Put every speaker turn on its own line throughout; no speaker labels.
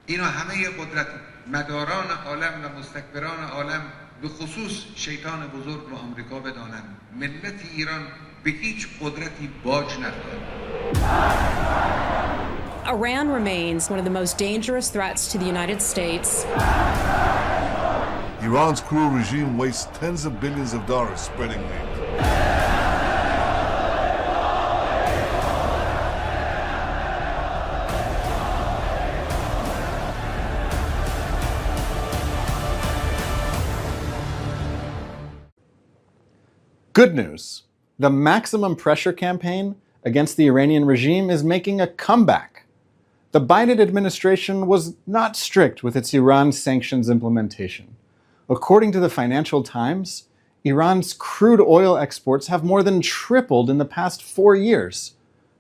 اینا همه قدرت مداران عالم و مستکبران عالم به خصوص شیطان بزرگ و آمریکا بدانن ملت ایران به هیچ قدرتی باج نخواهد.
Iran remains one of the most dangerous threats to the United States.
Iran's cruel regime wastes tens of billions of dollars spreading hate.
Good news. The maximum pressure campaign against the Iranian regime is making a comeback. The Biden administration was not strict with its Iran sanctions implementation. According to the Financial Times, Iran's crude oil exports have more than tripled in the past 4 years,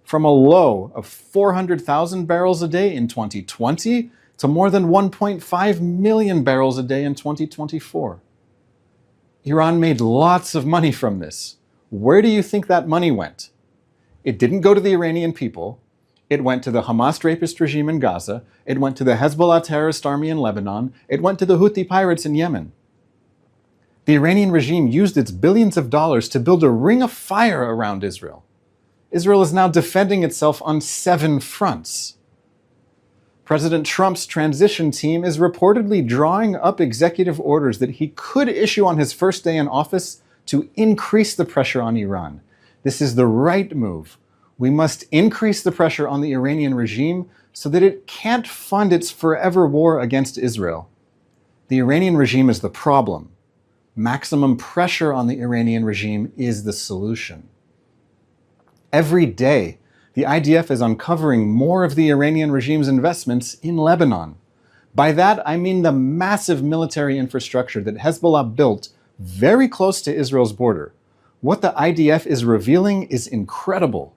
from a low of 400,000 barrels a day in 2020 to more than 1.5 million barrels a day in 2024. Iran made lots of money from this. Where do you think that money went? It didn't go to the Iranian people. It went to the Hamas rapist regime in Gaza. It went to the Hezbollah terrorist army in Lebanon. It went to the Houthi pirates in Yemen. The Iranian regime used its billions of dollars to build a ring of fire around Israel. Israel is now defending itself on 7 fronts. President Trump's transition team is reportedly drawing up executive orders that he could issue on his first day in office to increase the pressure on Iran. This is the right move. We must increase the pressure on the Iranian regime so that it can't fund its forever war against Israel. The Iranian regime is the problem. Maximum pressure on the Iranian regime is the solution. Every day, the IDF is uncovering more of the Iranian regime's investments in Lebanon. By that, I mean the massive military infrastructure that Hezbollah built very close to Israel's border. What the IDF is revealing is incredible.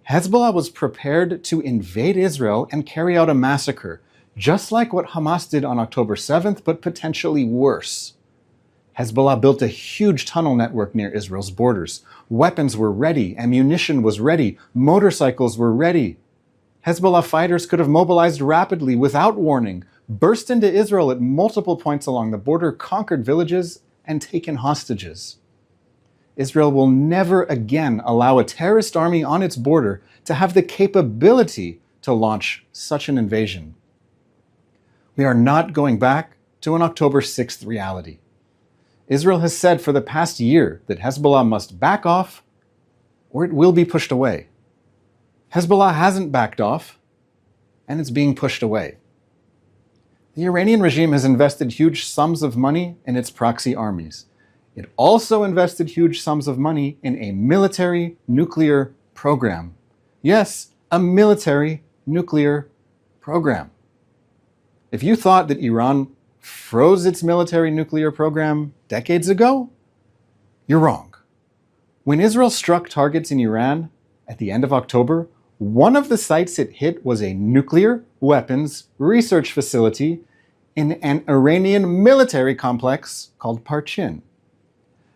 Hezbollah was prepared to invade Israel and carry out a massacre, just like what Hamas did on October 7th, but potentially worse. Hezbollah built a huge tunnel network near Israel's borders. Weapons were ready, ammunition was ready, motorcycles were ready. Hezbollah fighters could have mobilized rapidly without warning, burst into Israel at multiple points along the border, conquered villages, and taken hostages. Israel will never again allow a terrorist army on its border to have the capability to launch such an invasion. We are not going back to an October 6th reality. Israel has said for the past year that Hezbollah must back off or it will be pushed away. Hezbollah hasn't backed off, and it's being pushed away. The Iranian regime has invested huge sums of money in its proxy armies. It also invested huge sums of money in a military nuclear program. Yes, a military nuclear program. If you thought that Iran froze its military nuclear program decades ago, you're wrong. When Israel struck targets in Iran at the end of October, one of the sites it hit was a nuclear weapons research facility in an Iranian military complex called Parchin.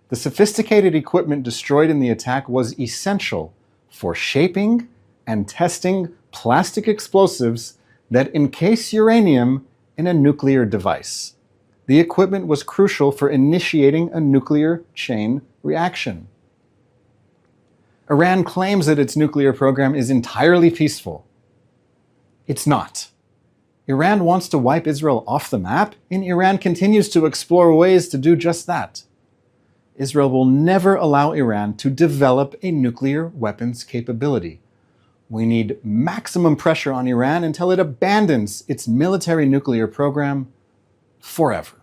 The sophisticated equipment destroyed in the attack was essential for shaping and testing plastic explosives that encase uranium in a nuclear device. The equipment was crucial for initiating a nuclear chain reaction. Iran claims that its nuclear program is entirely peaceful. It's not. Iran wants to wipe Israel off the map, and Iran continues to explore ways to do just that. Israel will never allow Iran to develop a nuclear weapons capability. We need maximum pressure on Iran until it abandons its military nuclear program forever.